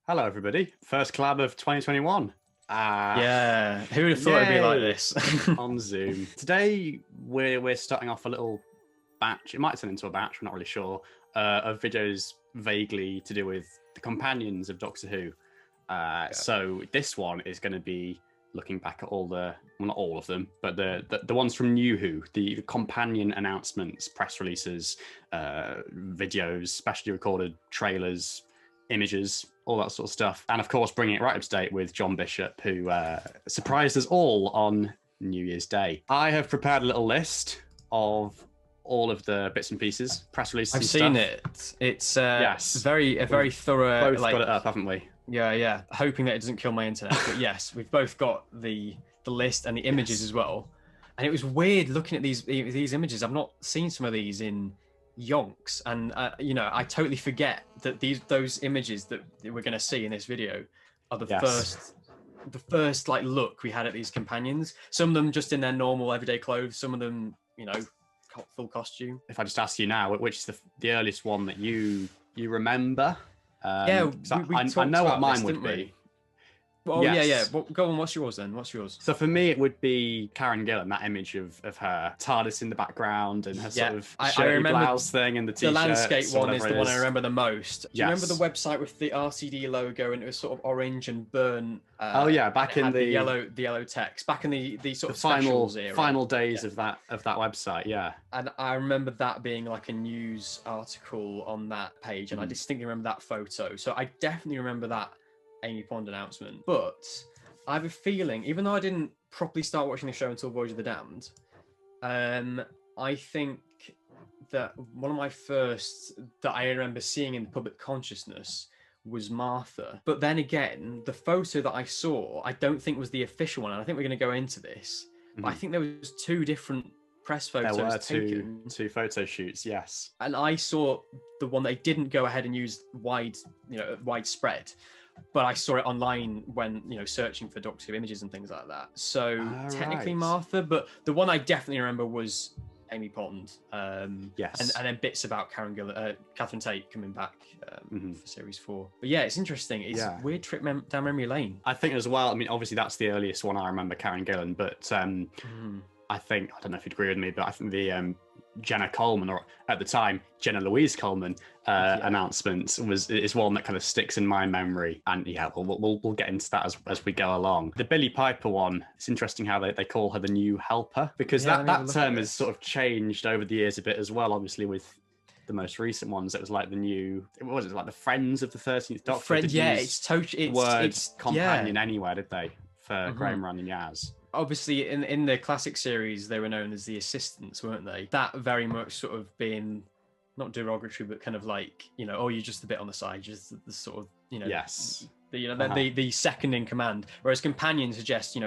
Hello, everybody. First collab of 2021. Yeah, who would have thought it'd be like this? On Zoom. Today, we're starting off a little batch. It might turn into a batch, we're not really sure, of videos vaguely to do with the companions of Doctor Who. So this one is going to be looking back at all the, well, not all of them, but the ones from New Who, the companion announcements, press releases, videos, specially recorded trailers, images, all that sort of stuff. And of course, bringing it right up to date with John Bishop, who surprised us all on New Year's Day. I have prepared a little list of all of the bits and pieces, press releases. I've seen it. It's yes, very thorough. Both got it up, haven't we? Yeah. Hoping that it doesn't kill my internet, but yes, we've both got the list and the images as well. And it was weird looking at these images. I've not seen some of these in yonks, and I totally forget that those images that we're going to see in this video are the first like look we had at these companions. Some of them just in their normal everyday clothes, some of them full costume. If I just ask you now, which is the earliest one that you remember? I know what mine would be. Oh, yes. Yeah. Well, go on, what's yours then? What's yours? So for me, it would be Karen Gillan, that image of her TARDIS in the background and her sort of shirty blouse thing and the t-shirt. The landscape one is the one I remember the most. Do you remember the website with the RCD logo and it was sort of orange and burnt? Back in the yellow text, back in the sort of final days of that website, yeah. And I remember that being like a news article on that page, and I distinctly remember that photo. So I definitely remember that Amy Pond announcement. But I have a feeling, even though I didn't properly start watching the show until Voyage of the Damned, I think that one of my first that I remember seeing in the public consciousness was Martha. But then again, the photo that I saw, I don't think was the official one, and I think we're going to go into this. But I think there was two different press photos taken. Two photo shoots, yes. And I saw the one they didn't go ahead and use widespread. But I saw it online when, searching for Doctor Who images and things like that. So technically Martha, but the one I definitely remember was Amy Pond. Yes. And then bits about Catherine Tate coming back for Series 4. But yeah, it's interesting. It's a weird trip down memory lane. I think as well, I mean, obviously that's the earliest one I remember, Karen Gillan, but I don't know if you'd agree with me, but I think the Jenna Coleman, or at the time Jenna Louise Coleman announcement is one that kind of sticks in my memory. And we'll get into that as we go along. The Billie Piper one, it's interesting how they call her the new helper, because that term has sort of changed over the years a bit as well. Obviously with the most recent ones, it was like the friends of the 13th Doctor. It's companion anywhere, did they, for Graham Rand and Yaz? Obviously, in the classic series, they were known as the assistants, weren't they? That very much sort of being not derogatory, but kind of like, you're just a bit on the side, just the sort of, yes. The second in command. Whereas companion suggests,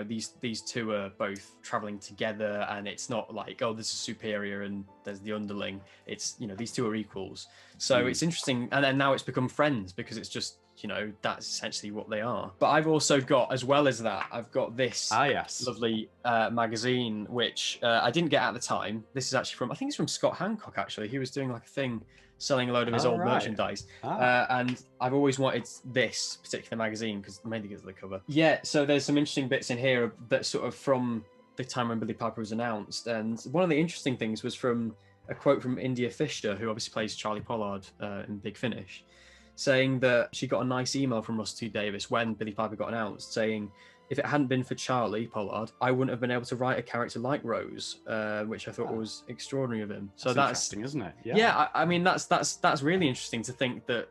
these two are both traveling together, and it's not like, oh, this is superior and there's the underling. It's, these two are equals. So it's interesting. And then now it's become friends, because it's just, that's essentially what they are. But I've also got, as well as that, I've got this lovely magazine, which I didn't get at the time. This is actually I think it's from Scott Hancock, actually. He was doing like a thing selling a load of his old merchandise. And I've always wanted this particular magazine, mainly because of the cover. Yeah, so there's some interesting bits in here that sort of from the time when Billie Piper was announced. And one of the interesting things was from a quote from India Fisher, who obviously plays Charlie Pollard in Big Finish, saying that she got a nice email from Russell T Davies when Billie Piper got announced, saying, if it hadn't been for Charlie Pollard, I wouldn't have been able to write a character like Rose, which I thought was extraordinary of him. So that's interesting, isn't it? Yeah, I mean that's really interesting to think that,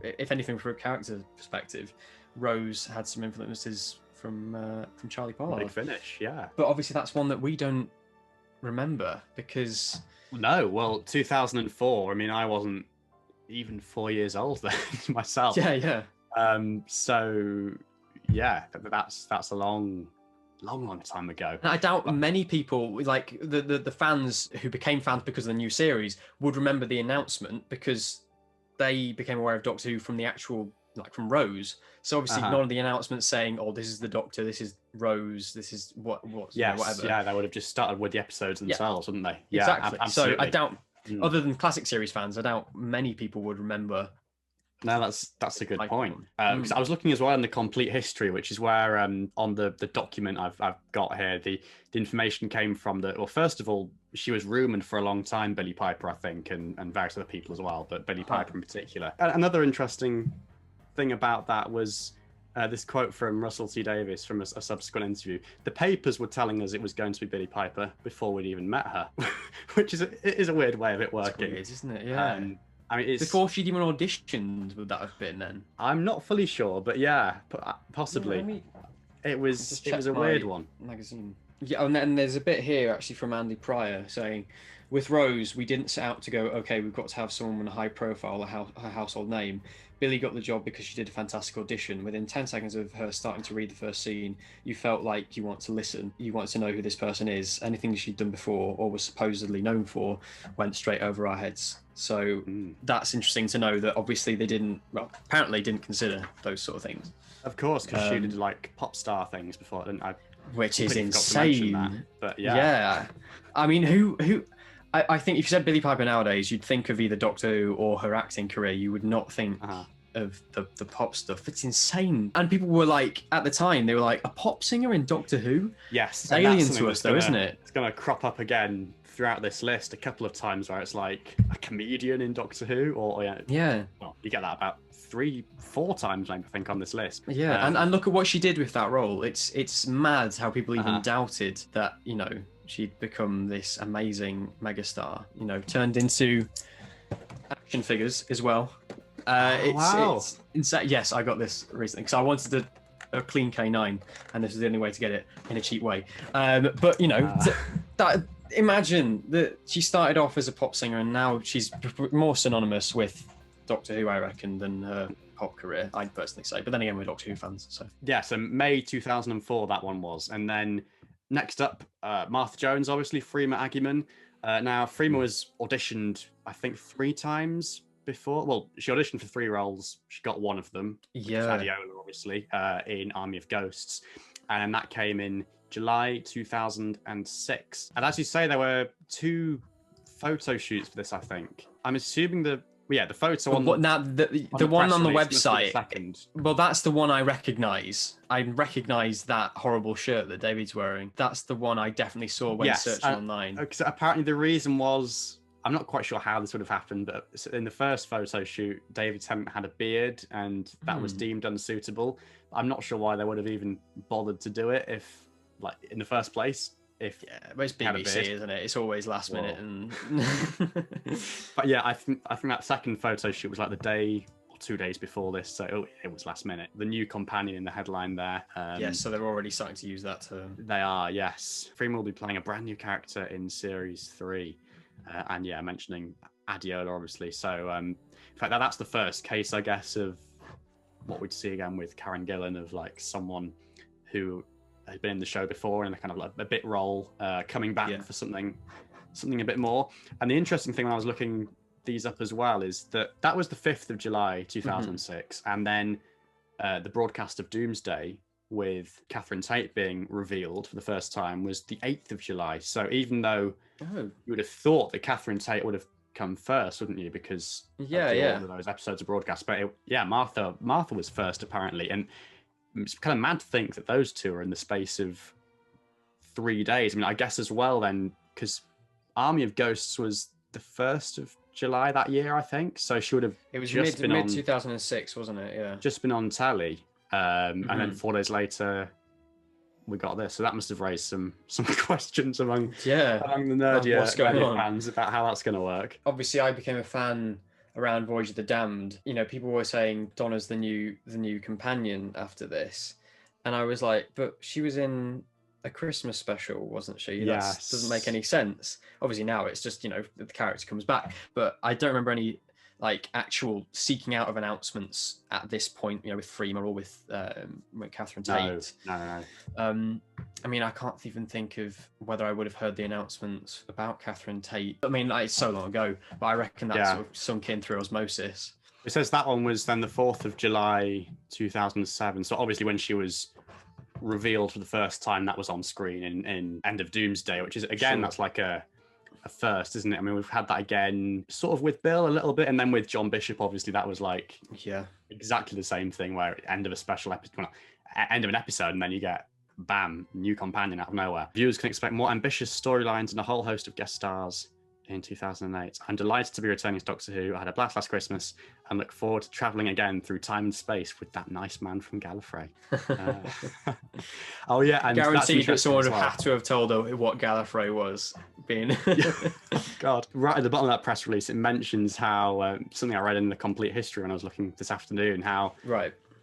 if anything, from a character perspective, Rose had some influences from Charlie Pollard. Big Finish, yeah. But obviously that's one that we don't remember because 2004. I mean, I wasn't even 4 years old then myself. So yeah, that's a long time ago. And I doubt many people, like the fans who became fans because of the new series, would remember the announcement, because they became aware of Doctor Who from the actual, like, from Rose. So obviously none of the announcements saying, oh, this is the Doctor, this is Rose, this is whatever. Yeah, they would have just started with the episodes themselves, wouldn't they? Yeah, exactly. Absolutely. So I doubt, other than classic series fans, I doubt many people would remember No, that's a good point. Icon. Because I was looking as well in the complete history, which is where on the document I've got here, the information came from well, first of all, she was rumoured for a long time, Billie Piper, I think, and various other people as well, but Billie Piper in particular. Another interesting thing about that was this quote from Russell T Davies from a subsequent interview. The papers were telling us it was going to be Billie Piper before we'd even met her, which is a weird way of it working. It's weird, isn't it? Yeah. I mean, before she'd even auditioned, would that have been then? I'm not fully sure, but yeah, possibly. Yeah, it was a weird one. Magazine. Yeah, and then there's a bit here actually from Andy Pryor saying, with Rose, we didn't set out to go, okay, we've got to have someone with a high profile, a household name. Billie got the job because she did a fantastic audition. Within 10 seconds of her starting to read the first scene, you felt like you want to listen. You want to know who this person is. Anything she'd done before or was supposedly known for went straight over our heads. So that's interesting to know that obviously they apparently didn't consider those sort of things. Of course, because she did like pop star things before, didn't I? Which is insane. That, but yeah. Yeah. I mean, who I think if you said Billie Piper nowadays, you'd think of either Doctor Who or her acting career. You would not think of the pop stuff. It's insane. And people were like, at the time, they were like, a pop singer in Doctor Who? Yes. It's alien to us, though, isn't it? It's going to crop up again throughout this list a couple of times where it's like a comedian in Doctor Who, or yeah. Well, you get that about 3-4 times, I think, on this list. Yeah, and look at what she did with that role. It's mad how people even doubted that, she'd become this amazing megastar, turned into action figures as well. It's insane. Yes, I got this recently because I wanted a clean K9, and this is the only way to get it in a cheap way. But imagine that she started off as a pop singer, and now she's more synonymous with Doctor Who, I reckon, than her pop career. I'd personally say. But then again, we're Doctor Who fans, so yeah. So May 2004, that one was, and then next up, Martha Jones, obviously Freema Agyeman. Now Freema was auditioned, I think, 3 times before. Well, she auditioned for 3 roles. She got one of them. Yeah. Adiola, obviously, in Army of Ghosts, and that came in July 2006. And as you say, there were 2 photo shoots for this, I think. I'm assuming the photo on the one on the website. Well, that's the one I recognise. I recognise that horrible shirt that David's wearing. That's the one I definitely saw when searching online. Because apparently the reason was, I'm not quite sure how this would have happened, but in the first photo shoot, David Tennant had a beard, and that was deemed unsuitable. I'm not sure why they would have even bothered to do it if, like, in the first place. But it's BBC, isn't it? It's always last minute. And but yeah, I think that second photo shoot was like the day or 2 days before this, so it was last minute. The new companion in the headline there. So they're already starting to use that term. They are, yes. Freema will be playing a brand new character in series 3, and mentioning Adiola, obviously. So in fact, that's the first case, I guess, of what we'd see again with Karen Gillan, of like someone who had been in the show before in a kind of like a bit role, coming back for something a bit more. And the interesting thing when I was looking these up as well is that was the 5th of July 2006, and then the broadcast of Doomsday with Catherine Tate being revealed for the first time was the 8th of July. So even though you would have thought that Catherine Tate would have come first, wouldn't you? Because of those episodes of broadcast. But Martha was first apparently, and it's kind of mad to think that those 2 are in the space of 3 days. I mean, I guess as well then, because Army of Ghosts was the 1st of July that year, I think. So she would have. It was mid 2006, wasn't it? Yeah. Just been on telly, and then 4 days later, we got this. So that must have raised some questions among the nerdier fans about how that's going to work. Obviously, I became a fan around Voyage of the Damned. People were saying Donna's the new companion after this, and I was like, but she was in a Christmas special, wasn't she? Yes. That doesn't make any sense. Obviously now it's just the character comes back, but I don't remember any like actual seeking out of announcements at this point, with Freema or with Catherine Tate. No. I mean, I can't even think of whether I would have heard the announcements about Catherine Tate. I mean, it's so long ago, but I reckon that sort of sunk in through osmosis. It says that one was then the 4th of July 2007. So obviously when she was revealed for the first time, that was on screen in End of Doomsday, which is, again, that's like a a first, isn't it? I mean, we've had that again, sort of with Bill a little bit, and then with John Bishop, obviously that was like exactly the same thing, where end of a special episode, well, end of an episode, and then you get bam, new companion out of nowhere. Viewers can expect more ambitious storylines and a whole host of guest stars in 2008. I'm delighted to be returning as Doctor Who. I had a blast last Christmas and look forward to travelling again through time and space with that nice man from Gallifrey. Oh yeah, and guaranteed that someone would have to have told her what Gallifrey was. Being God, right at the bottom of that press release, it mentions how something I read in the Complete History when I was looking this afternoon, how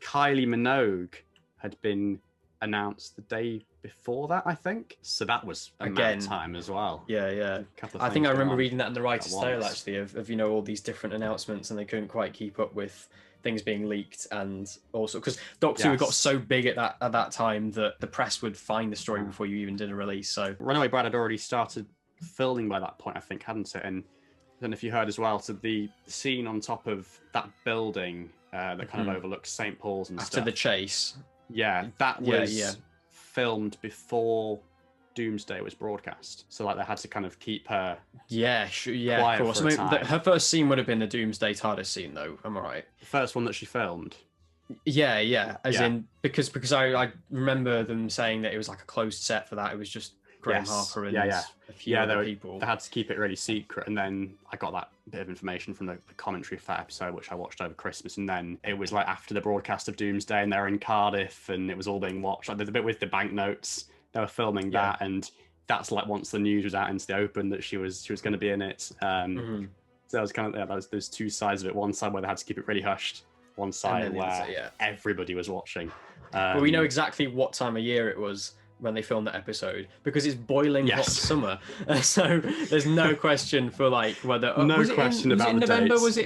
Kylie Minogue had been announced the day before that, I think. So that was again time as well. Yeah. I think I remember reading that in the Writer's Tale, actually, of all these different announcements, and they couldn't quite keep up with things being leaked, and also because Doctor Who got so big at that time that the press would find the story before you even did a release. So Runaway Bride had already started filming by that point, I think, hadn't it? And I don't know if you heard as well, so the scene on top of that building that kind of overlooks St. Paul's and after stuff. the chase. Yeah, that was filmed before Doomsday was broadcast. So like they had to kind of keep her of course. I mean, her first scene would have been the Doomsday TARDIS scene, though. Am I right? The first one that she filmed. Yeah. In because I remember them saying that it was like a closed set for that. It was just Graham Harper and a few other people. They had to keep it really secret, and then I got that bit of information from the commentary for that episode, which I watched over Christmas, and then it was like after the broadcast of Doomsday, and they're in Cardiff, and it was all being watched. Like there's a bit with the banknotes, they were filming that, and that's like once the news was out into the open that she was going to be in it. So it was kind of there's two sides of it. One side where they had to keep it really hushed, one side where everybody was watching. But we know exactly what time of year it was when they filmed that episode, because it's boiling hot summer, so there's no question for like whether was it in November, dates. was it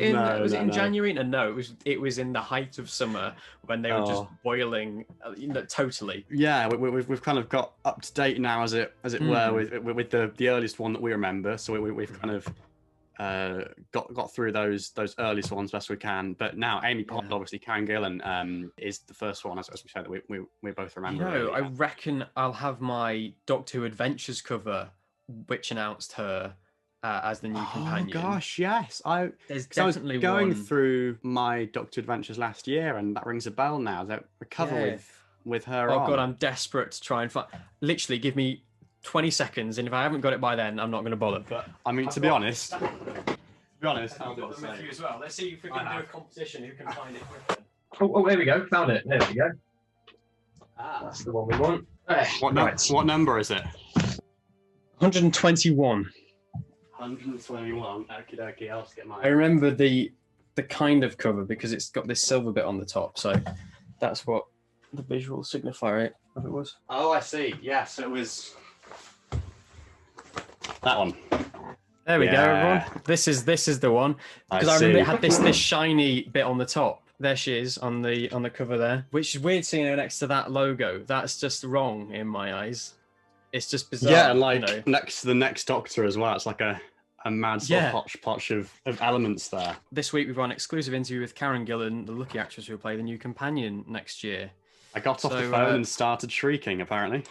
in January? No, it was in the height of summer when they were just boiling, totally. Yeah, we've kind of got up to date now, as it were, with the earliest one that we remember. So we've kind of got through those earliest ones best we can. But now Amy Pond, obviously Karen Gillan, is the first one, as we said, that we both remember. I reckon I'll have my Doctor Who Adventures cover, which announced her as the new companion. Oh gosh, yes. There's definitely going through my Doctor Who Adventures last year, and that rings a bell now. That we cover with her. Oh god, I'm desperate to try and find. Literally, give me 20 seconds, and if I haven't got it by then, I'm not going to bother. But I mean, to be honest, I'll do it with you as well. Let's see if we can do a competition. Who can find it quicker? Oh, there we go. Found it. There we go. That's the one we want. What number is it? 121. 121. Okie dokie. I'll just get mine. I remember the kind of cover because it's got this silver bit on the top, so that's what the visual signifier of it was. Oh, I see. Yes, it was that one. There we go, everyone. This is the one, because I remember it had this shiny bit on the top. There she is on the cover there, which is weird seeing her next to that logo. That's just wrong in my eyes. It's just bizarre. Yeah, and like next to the next Doctor as well. It's like a mad sort of hodgepodge of elements there. This week we've got an exclusive interview with Karen Gillan, the lucky actress who will play the new companion next year. I got off the phone and started shrieking, apparently.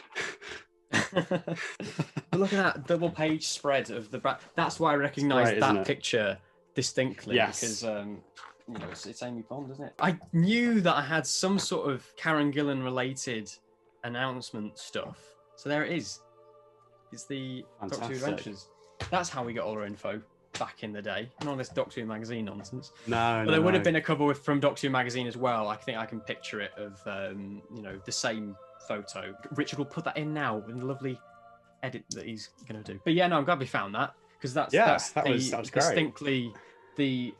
But look at that double page spread of the back. That's why I recognise that picture distinctly. Yes. Because it's Amy Pond, isn't it? I knew that I had some sort of Karen Gillan related announcement stuff. So there it is. It's the Doctor Who Adventures. That's how we got all our info back in the day. Not all this Doctor Who magazine nonsense. No, but there would have been a cover from Doctor Who magazine as well. I think I can picture it of the same photo. Richard will put that in now in the lovely edit that he's going to do. But yeah, no, I'm glad we found that, because that was distinctly the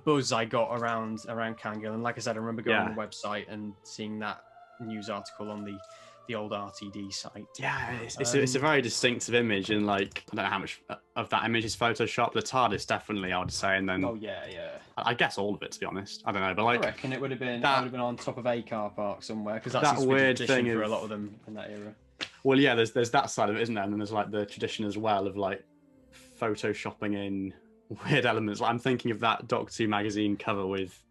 buzz I got around Karen Gillan. Like I said, I remember going on the website and seeing that news article on the old RTD site. Yeah, it's a very distinctive image, and like I don't know how much of that image is Photoshop. The TARDIS definitely, I would say, and then I guess all of it, to be honest. I don't know, but like I reckon it would have been on top of a car park somewhere, because that's that weird thing for a lot of them in that era. Well, yeah, there's that side of it, isn't there? And then there's like the tradition as well of like photoshopping in weird elements. Like, I'm thinking of that Doctor Who magazine cover with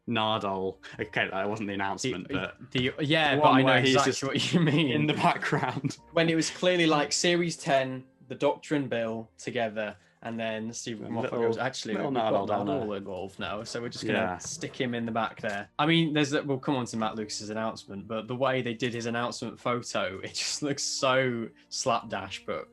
Nardole. Okay, that wasn't the announcement, but I know exactly what you mean. In the background, when it was clearly like Series 10, the Doctor and Bill together, and then Stephen Moffat goes, actually, we've got Nardole involved now, so we're just going to stick him in the back there. I mean, we'll come on to Matt Lucas's announcement, but the way they did his announcement photo, it just looks so slapdash, but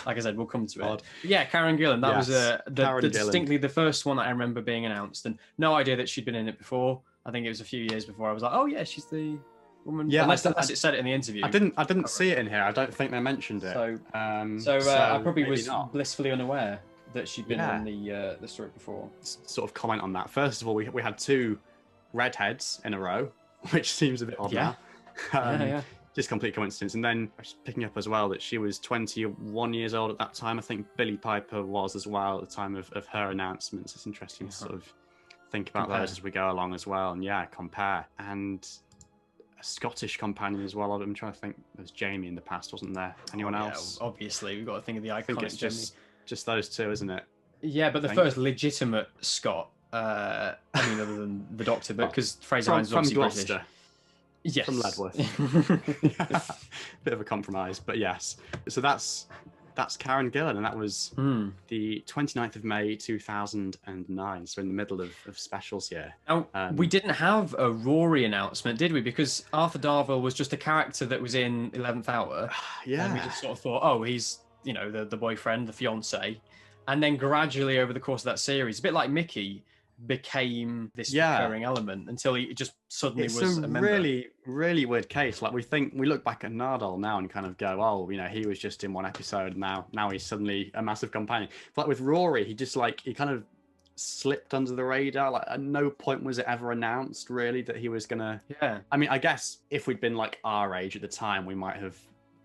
like I said, we'll come to it. But yeah, Karen Gillan, that was distinctly the first one that I remember being announced, and no idea that she'd been in it before. I think it was a few years before I was like, oh yeah, she's the woman. Yeah, unless it said it in the interview. I didn't see it in here. I don't think they mentioned it. So I probably was blissfully unaware that she'd been on the story before. Sort of comment on that. First of all, we had 2 redheads in a row, which seems a bit odd now. Just complete coincidence. And then I was picking up as well that she was 21 years old at that time. I think Billie Piper was as well at the time of her announcements. It's interesting to sort of think about those as we go along as well, and compare. And a Scottish companion as well. I'm trying to think. There was Jamie in the past, wasn't there? Anyone else? Obviously, we've got to think of the iconic. I think it's just those 2, isn't it? Yeah, but the first legitimate Scot. I mean, other than the Doctor, but because Fraser Hines is obviously Gloucester. British. Yes. From Ledworth. Bit of a compromise, but yes. So that's Karen Gillan, and that was the 29th of May 2009. So in the middle of specials here. Now, we didn't have a Rory announcement, did we? Because Arthur Darvill was just a character that was in 11th Hour. Yeah. And we just sort of thought, oh, he's the boyfriend, the fiance, and then gradually over the course of that series, a bit like Mickey, became this recurring element until he just suddenly was a member. Really, really weird case. Like we look back at Nardole now and kind of go, oh, he was just in one episode. Now he's suddenly a massive companion. But with Rory, he kind of slipped under the radar. Like at no point was it ever announced really that he was gonna. Yeah. I mean, I guess if we'd been like our age at the time, we might have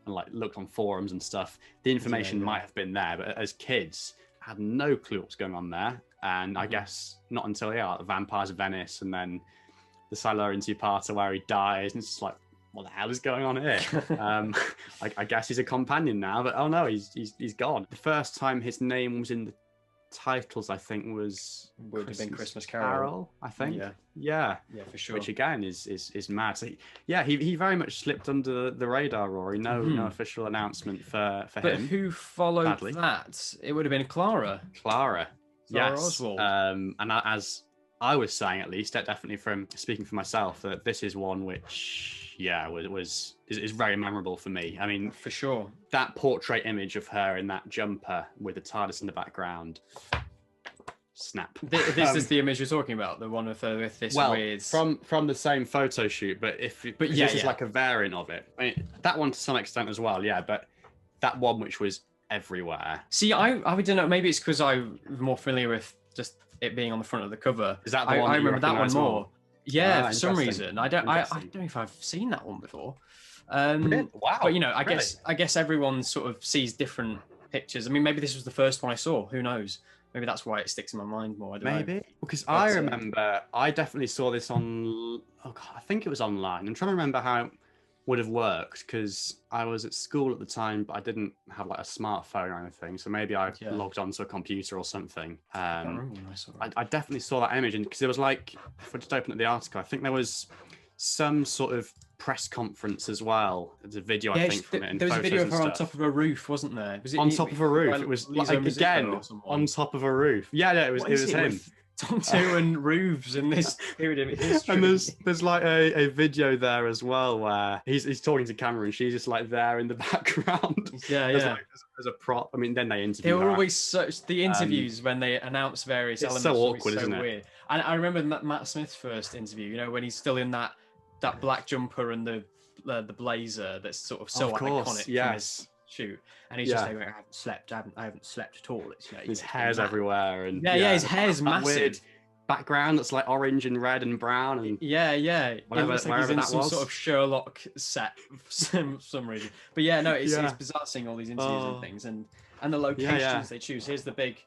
like looked on forums and stuff. The information might have been there, but as kids, I had no clue what was going on there. And I guess not until the Vampires of Venice and then the Silurian two-parter where he dies, and it's just like, what the hell is going on here? I guess he's a companion now, but oh no, he's gone. The first time his name was in the titles, I think, would have been Christmas Carol. I think. Yeah, for sure. Which again is mad. So he very much slipped under the radar, Rory. No official announcement for him. But who followed that? It would have been Clara. Clara Oswald. And as I was saying, at least, definitely from speaking for myself, that this is one which, is very memorable for me. I mean, for sure, that portrait image of her in that jumper with the TARDIS in the background. Snap. This is the image you're talking about, the one with this weird. From the same photo shoot, but this is like a variant of it. I mean, that one to some extent as well, but that one which was everywhere. See, I don't know. Maybe it's because I'm more familiar with just it being on the front of the cover. Is that the one? I remember that one more. Yeah, for some interesting. reason. I don't know if I've seen that one before. Wow. But I guess everyone sort of sees different pictures. I mean, maybe this was the first one I saw. Who knows? Maybe that's why it sticks in my mind more. I don't know. Because I remember I definitely saw this on. Oh God, I think it was online. I'm trying to remember how it would have worked because I was at school at the time, but I didn't have like a smartphone or anything. So maybe I logged onto a computer or something. I definitely saw that image, and because it was like, if I just open up the article, I think there was some sort of press conference as well. There's a video, I think, from it. There was a video of her on top of a roof, wasn't there? Was it on top of a roof? It was like again on top of a roof. Yeah, it was him. Tonto and roofs in this period of history. And there's like a video there as well where he's talking to camera and she's just like there in the background. As a prop. I mean, then they interview. They were always the interviews when they announce various elements. It's so awkward, isn't it? Weird. And I remember Matt Smith's first interview. When he's still in that black jumper and the blazer that's sort of so iconic from his shoot, and he's just like, I haven't slept at all. It's his hair's everywhere, and his hair's massive. Weird background that's like orange and red and brown, and it looks like he's in some sort of Sherlock set for some reason. But it's bizarre seeing all these interviews and things, and the locations they choose. Here's the big.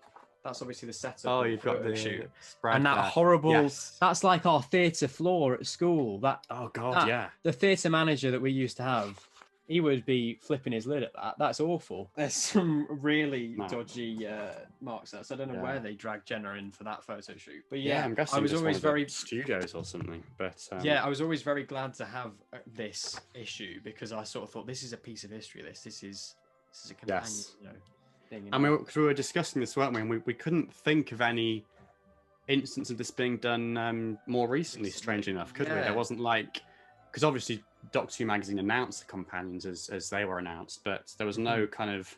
That's obviously the setup. Oh, you've got the shoot, and that horrible. Yes. That's like our theatre floor at school. The theatre manager that we used to have. He would be flipping his lid at that. That's awful. There's some really dodgy marks there. So I don't know where they dragged Jenna in for that photo shoot. But I'm guessing I was always very studios or something. But I was always very glad to have this issue because I sort of thought this is a piece of history. This is a companion. thing. I mean, because we were discussing this, weren't we? And we couldn't think of any instance of this being done more recently, strangely enough, could we? There wasn't like, because obviously Doctor Who magazine announced the companions as they were announced, but there was no kind of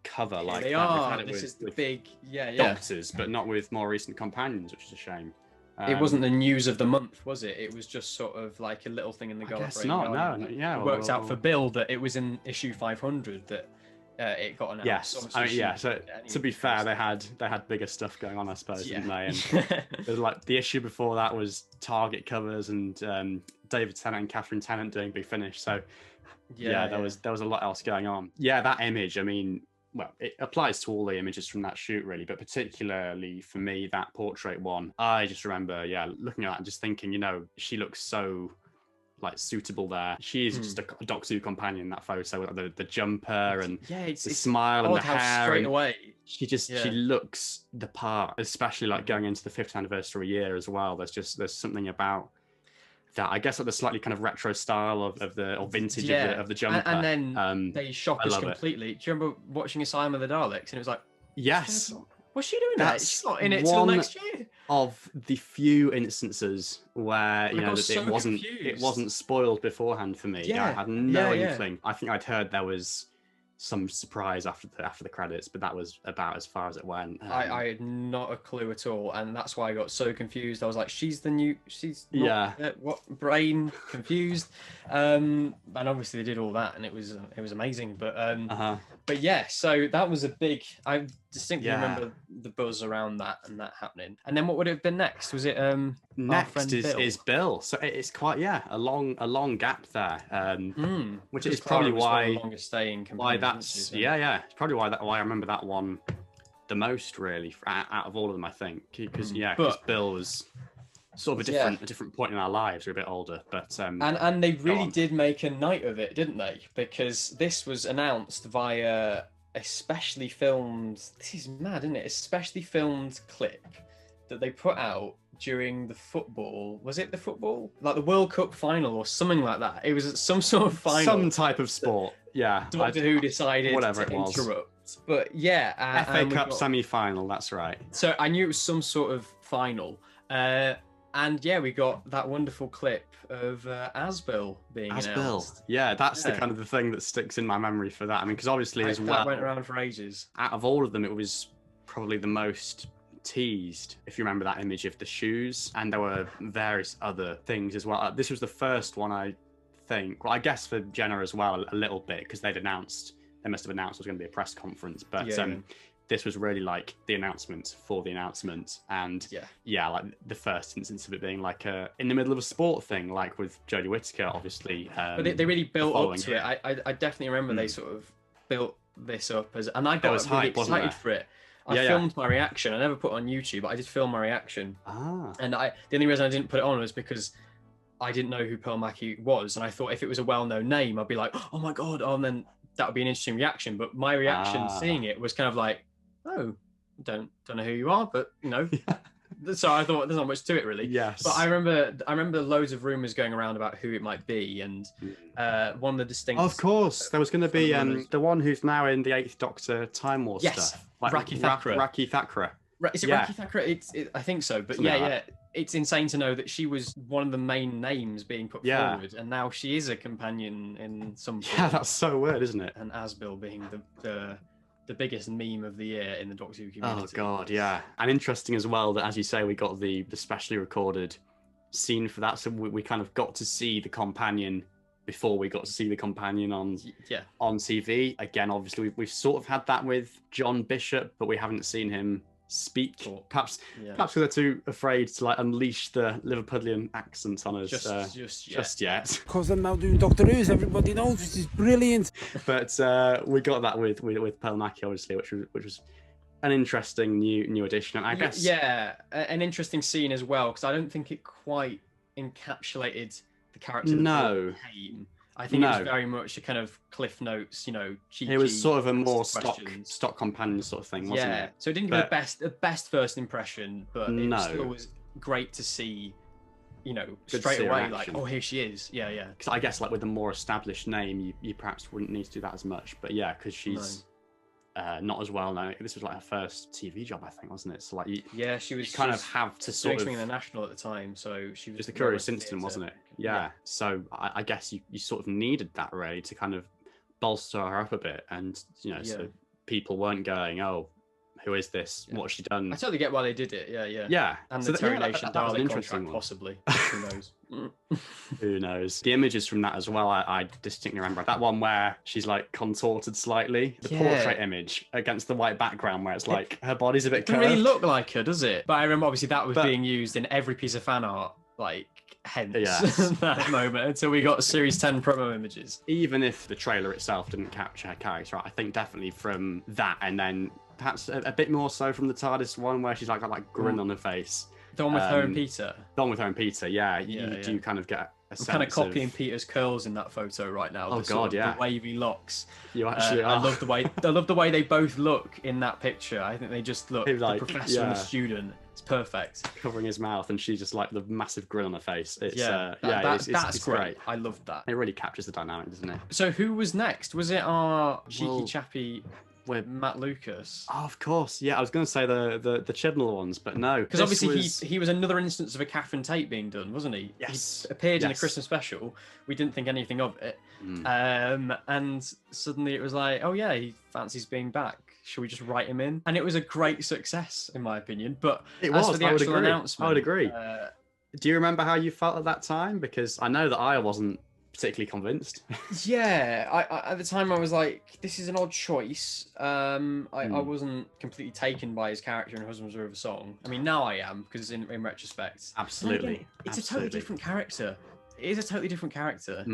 cover like they that. are. We've had This is the big, Doctors, but not with more recent companions, which is a shame. It wasn't the news of the month, was it? It was just sort of like a little thing in the I guess not. No, yeah. It worked out for Bill that it was in issue 500 that it got announced. Yes, I mean, yeah. So to be fair, they had bigger stuff going on, I suppose, didn't they? And there's like the issue before that was Target covers and David Tennant and Catherine Tennant doing Big Finish. So there was a lot else going on. Yeah, that image. I mean, well, it applies to all the images from that shoot, really, but particularly for me, that portrait one. I just remember, looking at that and just thinking, you know, she looks so like suitable there. She is just a Doctor Who companion in that photo with the jumper and the smile and the hair. Straight away. She looks the part, especially like going into the 5th anniversary year as well. There's something about that. I guess like the slightly kind of retro style of the vintage of the jumper. And then they shock us completely. Do you remember watching Asylum of the Daleks? And it was like, yes. What's she doing there? She's not in it till next year. Of the few instances where it wasn't spoiled beforehand for me. I had no inkling. I think I'd heard there was some surprise after the credits, but that was about as far as it went. I had not a clue at all, and that's why I got so confused. I was like, she's what brain confused, and obviously they did all that, and it was amazing. But yeah, so that was a big. I distinctly remember the buzz around that and that happening. And then what would it have been next? Was it next is Bill? So it's quite a long gap there, which is probably why longest staying. It's probably why I remember that one the most, really, out of all of them, I think, because Bill was sort of a different point in our lives. We're a bit older, but and they really did make a night of it, didn't they? Because this was announced via a specially filmed. This is mad, isn't it? A specially filmed clip that they put out during the football. Was it the football? Like the World Cup final or something like that. It was some sort of final. Some type of sport. Yeah. Doctor Who decided to interrupt. But FA Cup semi-final, that's right. So I knew it was some sort of final. And we got that wonderful clip of Asbill being announced. Yeah, that's the kind of the thing that sticks in my memory for that. I mean, because obviously that went around for ages. Out of all of them, it was probably the most teased, if you remember that image of the shoes, and there were various other things as well. This was the first one, I think. Well, I guess for Jenna as well, a little bit, because they must have announced it was going to be a press conference, but this was really like the announcement for the announcement, and like the first instance of it being like in the middle of a sport thing, like with Jodie Whittaker, obviously. But they really built up to it. I definitely remember they sort of built this up and I got really excited for it. I filmed my reaction. I never put it on YouTube, but I did film my reaction. And the only reason I didn't put it on was because I didn't know who Pearl Mackie was, and I thought if it was a well-known name, I'd be like, oh my god, and then that would be an interesting reaction. But my reaction seeing it was kind of like, oh, don't know who you are, but you know. So I thought there's not much to it really. Yes. But I remember loads of rumors going around about who it might be, and one of the distinct. Of course, there was going to be the one who's now in the 8th Doctor Time War stuff. Like Raki Thakra. Raki Thakra. Is it Raki Thakra? I think so. But something it's insane to know that she was one of the main names being put forward, and now she is a companion in some. Yeah, that's so weird, isn't it? And Asbill being the biggest meme of the year in the Doctor Who community. Oh god, yeah. And interesting as well that, as you say, we got the specially recorded scene for that, so we kind of got to see the companion before we got to see the companion on TV. Again, obviously we've sort of had that with John Bishop, but we haven't seen him speak. Perhaps they're too afraid to like unleash the Liverpudlian accent on us just yet. Because I'm now doing Doctor Who, as everybody knows, which is brilliant. But we got that with Pearl Mackie, obviously, which was an interesting new addition. And I guess an interesting scene as well, because I don't think it quite encapsulated the character. No. I think it was very much a kind of Cliff Notes, cheeky. It was sort of a more stock companion sort of thing, wasn't it? So it didn't give the best first impression, but it still was great to see, straight away, like, oh, here she is. Yeah. Because I guess like with a more established name, you perhaps wouldn't need to do that as much. But yeah, because she's not as well known. This was like her first TV job, I think, wasn't it? So like, she was you kind of have to sort doing of something in the National at the time, so she was just a curious incident, wasn't it? Yeah. So I guess you sort of needed that really to kind of bolster her up a bit, and so people weren't going, oh, who is this? What's she done? I totally get why they did it. Yeah. And so the Terry Nation that was an Dalek interesting contract, one. possibly. Who knows? Who knows? The images from that as well, I distinctly remember that one where she's like contorted slightly. The portrait image against the white background where it's like her body's a bit curved. It doesn't really look like her, does it? But I remember obviously that was being used in every piece of fan art, like hence that moment, until we got Series 10 promo images. Even if the trailer itself didn't capture her character, I think definitely from that, and then perhaps a bit more so from the TARDIS one where she's like got like grin on her face. The one with her and Peter. The one with her and Peter, you do kind of get a sense kind of copying Peter's curls in that photo right now. Oh god, the wavy locks. You actually are. I love the way they both look in that picture. I think they just look like the professor and the student. It's perfect. Covering his mouth, and she's just like the massive grin on her face. It's that's great. I loved that. It really captures the dynamic, doesn't it? So who was next? Was it our cheeky chappy with Matt Lucas? Oh, of course. Yeah, I was going to say the Chibnall ones, but no. Because obviously he was another instance of a Catherine Tate being done, wasn't he? Yes. He appeared in a Christmas special. We didn't think anything of it. And suddenly it was like, oh yeah, he fancies being back. Should we just write him in? And it was a great success, in my opinion. But it was. For the actual announcement, I would agree. Do you remember how you felt at that time? Because I know that I wasn't particularly convinced. I at the time I was like, this is an odd choice. I wasn't completely taken by his character in Husbands of a Song. I mean, now I am, because in retrospect, absolutely, again, it's a totally different character. It is a totally different character.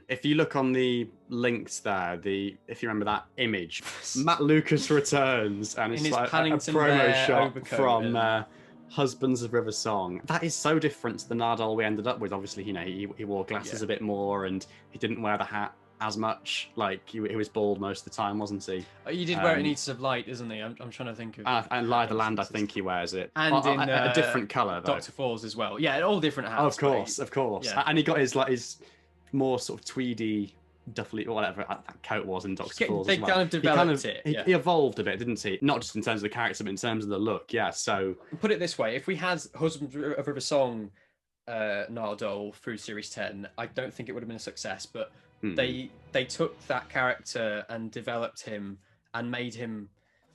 If you look on the links there, if you remember that image, Matt Lucas returns, and it's like a promo shot from Husbands of River Song. That is so different to the Nardole we ended up with. Obviously, he wore glasses a bit more, and he didn't wear the hat as much. Like he was bald most of the time, wasn't he? You did wear it in Eaters of Light, isn't he? I'm trying to think of. And Lie the Land, I think he wears it. And in a different colour, though. Dr. Falls as well. Yeah, all different hats. Of course. Yeah. And he got his more sort of tweedy, duffly, or whatever that coat was in Dr. Falls. They kind of developed it. He evolved a bit, didn't he? Not just in terms of the character, but in terms of the look. Yeah. So put it this way: if we had Husbands of River Song, Nardole through Series 10, I don't think it would have been a success. But they took that character and developed him and made him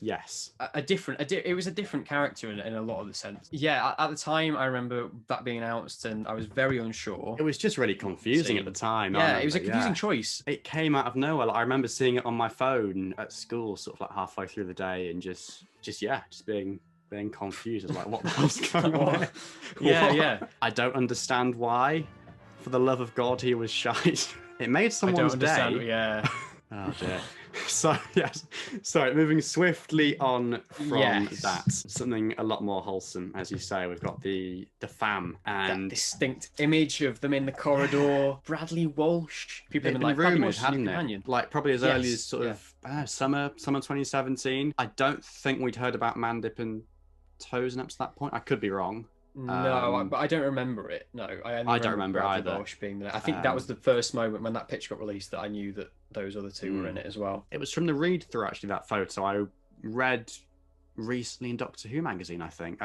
it was a different character in a lot of the sense. At the time I remember that being announced and I was very unsure. It was just really confusing at the time. It was a confusing choice. It came out of nowhere. Like, I remember seeing it on my phone at school sort of like halfway through the day and just being confused. I was like, what the hell's going on? I don't understand why, for the love of God, he was shite. It made someone's day. Oh dear. So sorry, moving swiftly on from that, something a lot more wholesome, as you say. We've got the fam and that distinct image of them in the corridor. Bradley Walsh. People have been like, rumoured, hadn't it? Like probably as early as sort of summer 2017. I don't think we'd heard about Mandip and Tozen up to that point. I could be wrong. No, but I don't remember it. No, I don't remember Bradley either. Walsh being there. I think that was the first moment when that pitch got released that I knew that those other two were in it as well. It was from the read through, actually, that photo. I read recently in Doctor Who magazine, I think.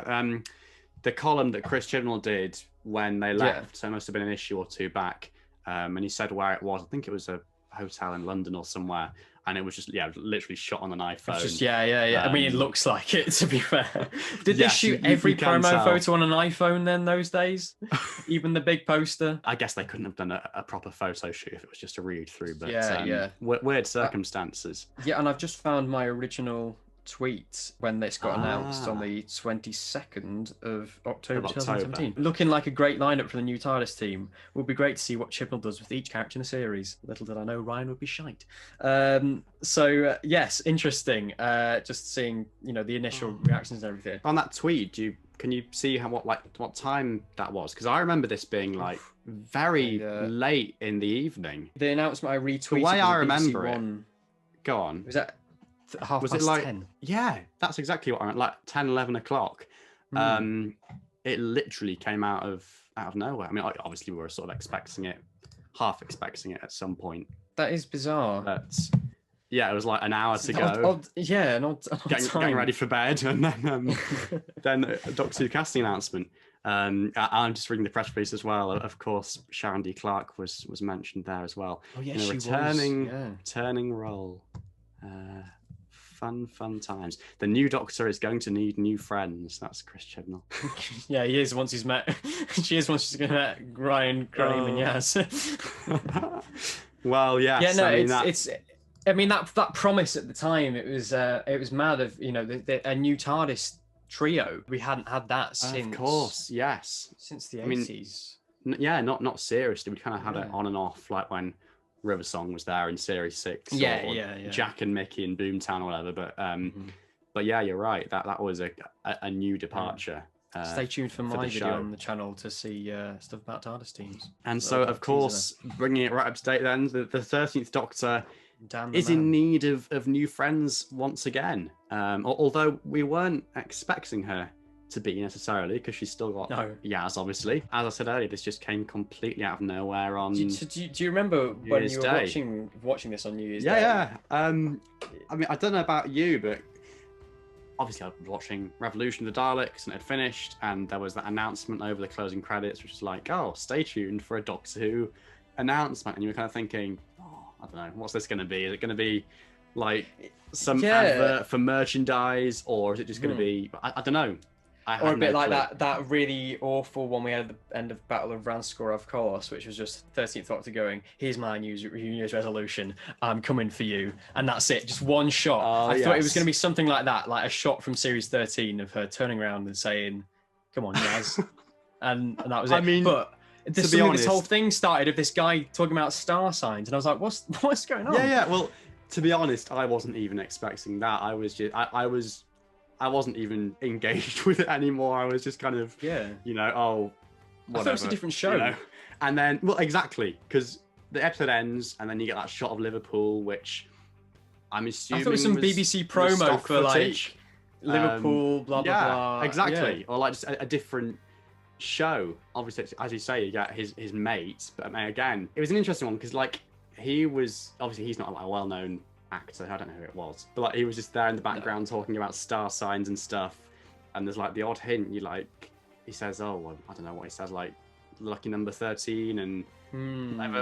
The column that Chris Chibnall did when they left, so it must have been an issue or two back, and he said where it was. I think it was a hotel in London or somewhere. And it was just, literally shot on an iPhone. Just, I mean, it looks like it, to be fair. Did they shoot every promo photo on an iPhone then those days? Even the big poster? I guess they couldn't have done a proper photo shoot if it was just a read through. But weird circumstances. And I've just found my original tweet when this got announced on the 22nd of October 2017. Looking like a great lineup for the new TARDIS team. Would be great to see what Chibnall does with each character in the series. Little did I know Ryan would be shite. Yes, interesting. Just seeing the initial reactions and everything. On that tweet, can you see what time that was? Because I remember this being like very late in the evening. The announcement I retweeted. The way I remember it. Go on. Was that half past 10? Yeah, that's exactly what I meant. Like 10, 11 o'clock. It literally came out of nowhere. I mean, obviously we were sort of half expecting it at some point. That is bizarre. But yeah, it was like an hour to go. An odd getting time. ready for bed, and then a Doctor Who casting announcement. I'm just reading the press release as well. Of course, Sharon D. Clarke was mentioned there as well. Oh yeah, in a she returning role. Fun times. The new Doctor is going to need new friends. That's Chris Chibnall. Yeah, he is once he's met. She is once she's going to met Ryan, Graham, and Yaz. Well, yes. Yeah, no, it's. I mean that promise at the time, it was mad of a new TARDIS trio. We hadn't had that since. Of course, yes. Since the 80s. Yeah, not seriously. We kind of had it on and off, like when River Song was there in Series 6. Yeah. Jack and Mickey in Boomtown or whatever. But yeah, you're right. That was a new departure. Stay tuned for my video on the channel to see stuff about TARDIS teams. And so, of course, bringing it right up to date then, the 13th Doctor is in need of new friends once again. Although we weren't expecting her to be necessarily, because she's still got Yaz, obviously. As I said earlier, this just came completely out of nowhere on do you remember when you were watching this on New Year's Day? Yeah. I mean, I don't know about you, but obviously I was watching Revolution of the Daleks and it had finished, and there was that announcement over the closing credits, which was like, oh, stay tuned for a Doctor Who announcement. And you were kind of thinking, I don't know, what's this going to be? Is it going to be like some advert for merchandise, or is it just going to be, I don't know. Or a bit like that really awful one we had at the end of Battle of Ranskor, of course, which was just 13th Doctor going, here's my New Year's resolution, I'm coming for you. And that's it, just one shot. I thought it was going to be something like that, like a shot from Series 13 of her turning around and saying, come on, Yaz. and that was it. I mean, but this whole thing started of this guy talking about star signs, and I was like, what's going on? Yeah, well, to be honest, I wasn't even expecting that. I was just, I wasn't even engaged with it anymore. I was just kind of, whatever. I thought it was a different show. And then, well, exactly, because the episode ends and then you get that shot of Liverpool, which I'm assuming I thought it was some BBC promo for footage. Like Liverpool, blah, blah, blah. Exactly. Yeah. Or like just a different show. Obviously, as you say, you get his mate. But again, it was an interesting one because like he was, obviously he's not like a well-known actor, I don't know who it was, but like he was just there in the background talking about star signs and stuff, and there's like the odd hint, he says, I don't know what he says, like lucky number 13 and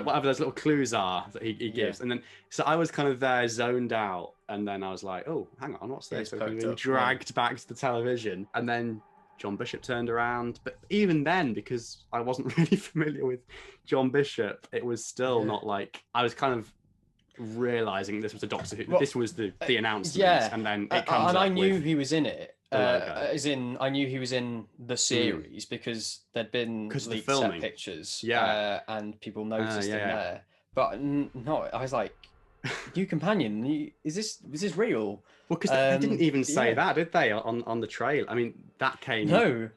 whatever those little clues are that he gives. And then so I was kind of there zoned out, and then I was like, oh, hang on, what's this? So being dragged back to the television, and then John Bishop turned around. But even then, because I wasn't really familiar with John Bishop, it was still not like, I was kind of realizing this was a Doctor Who. This was the announcement, and then it comes. And I knew he was in it. I knew he was in the series because there'd been leaked set pictures, and people noticed him there. But no, I was like, new companion. Is this real? Well, because they didn't even say that, did they? On the trail. I mean, that came. No.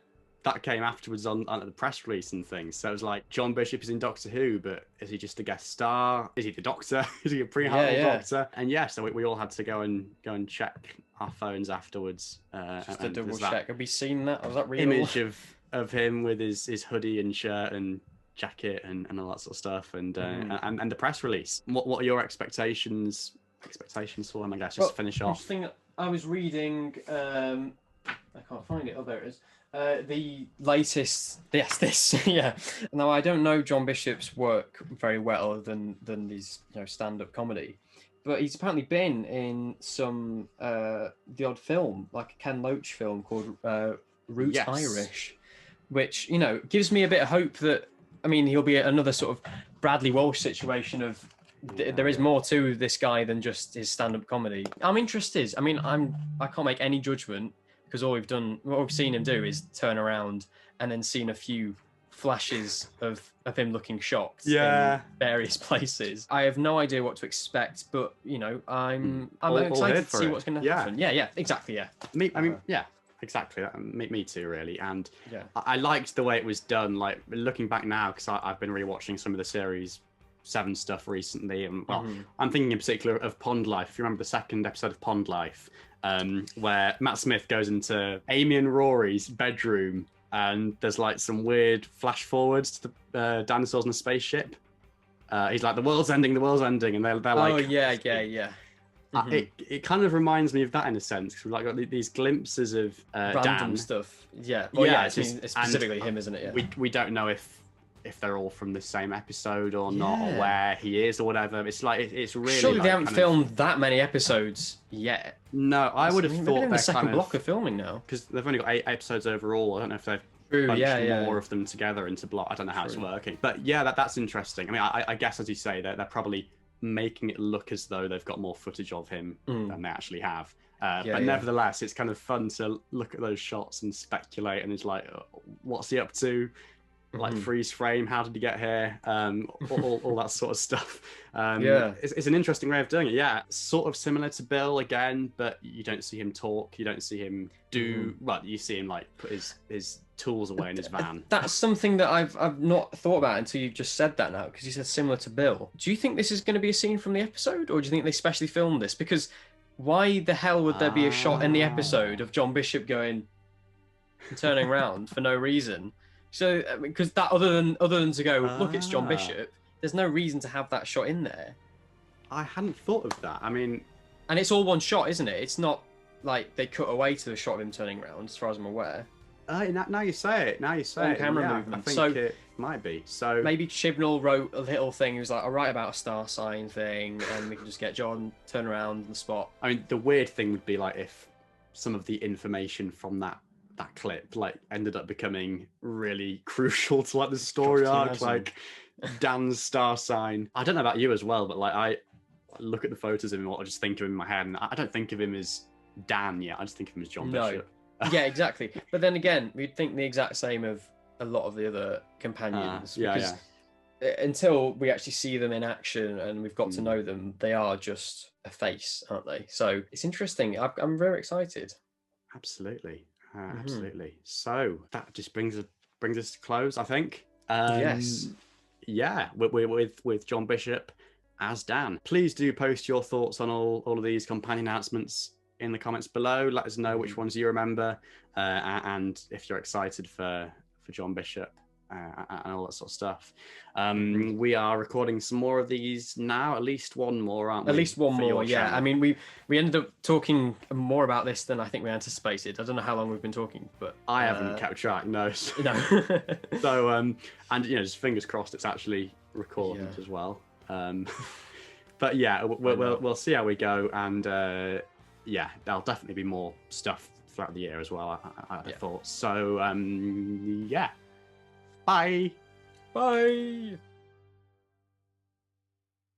That came afterwards on the press release and things. So it was like, John Bishop is in Doctor Who, but is he just a guest star? Is he the Doctor? Is he a pre-Hartnell Doctor? And so we all had to go and check our phones afterwards. Just a double check. Have we seen that? Was that real? Image of him with his hoodie and shirt and jacket and all that sort of stuff, and the press release. What are your expectations for him? I guess just to finish off. Thing I was reading. I can't find it. Oh, there it is. The latest, this. Now I don't know John Bishop's work very well than these stand-up comedy, but he's apparently been in some the odd film, like a Ken Loach film called Root Irish, which gives me a bit of hope that he'll be another sort of Bradley Walsh situation of there is more to this guy than just his stand-up comedy. I'm interested. I can't make any judgment, because what we've seen him do is turn around and then seen a few flashes of him looking shocked in various places. I have no idea what to expect, but I'm excited to see what's going to happen. Exactly. Exactly. Me too, really. And I liked the way it was done. Like looking back now, because I've been rewatching some of the series 7 stuff recently, and I'm thinking in particular of Pond Life. If you remember the second episode of Pond Life, where Matt Smith goes into Amy and Rory's bedroom, and there's like some weird flash forwards to the dinosaurs in a spaceship. He's like, the world's ending, and they're like, It kind of reminds me of that in a sense, because we've like got these glimpses of Random Dan. stuff. Yeah. Well, Yeah, it's specifically him, isn't it? Yeah. We don't know if they're all from the same episode or not, or Yeah. where he is or whatever. It's like it's really. Surely like they haven't kind filmed that many episodes yet. No, I would have Maybe thought they're in the they're second kind block of filming now. because they've only got 8 episodes overall. I don't know if they've True, bunched yeah. more of them together into block. I don't know how it's True. working, but yeah, that's interesting. I mean, I guess as you say, they're probably making it look as though they've got more footage of him than they actually have. But nevertheless, it's kind of fun to look at those shots and speculate, and it's like, what's he up to? Like freeze frame, how did he get here? All that sort of stuff. It's an interesting way of doing it. Yeah, sort of similar to Bill again, but you don't see him talk. You don't see him do. Well, you see him like put his tools away in his van. That's something that I've not thought about until you've just said that now, because you said similar to Bill. Do you think this is going to be a scene from the episode, or do you think they specially filmed this? Because why the hell would there be a shot in the episode of John Bishop going and turning around for no reason? So, because that other than to go, look, it's John Bishop. There's no reason to have that shot in there. I hadn't thought of that. I mean, and it's all one shot, isn't it? It's not like they cut away to the shot of him turning around, as far as I'm aware. Now you say it. Camera movement. I think it might be. So maybe Chibnall wrote a little thing. He was like, "I'll write about a star sign thing, and we can just get John turn around on the spot." I mean, the weird thing would be like if some of the information from that clip like ended up becoming really crucial to like the story arc, like Dan's star sign. I don't know about you as well, but like I look at the photos of him, I just think of him in my head, and I don't think of him as Dan yet. I just think of him as John Bishop. Yeah, exactly. But then again, we'd think the exact same of a lot of the other companions. Until we actually see them in action and we've got to know them, they are just a face, aren't they? So it's interesting. I'm very excited. Absolutely. Absolutely. So that just brings us to close, I think. Yes. Yeah, with John Bishop as Dan. Please do post your thoughts on all of these companion announcements in the comments below. Let us know which ones you remember, and if you're excited for John Bishop and all that sort of stuff. We are recording some more of these now, at least one more, aren't we? At least one more, yeah. I mean, we ended up talking more about this than I think we anticipated. I don't know how long we've been talking, but I haven't kept track, no. No. So, and just fingers crossed it's actually recorded as well. But yeah, we'll see how we go, and there'll definitely be more stuff throughout the year as well, I thought. So, Bye. Bye.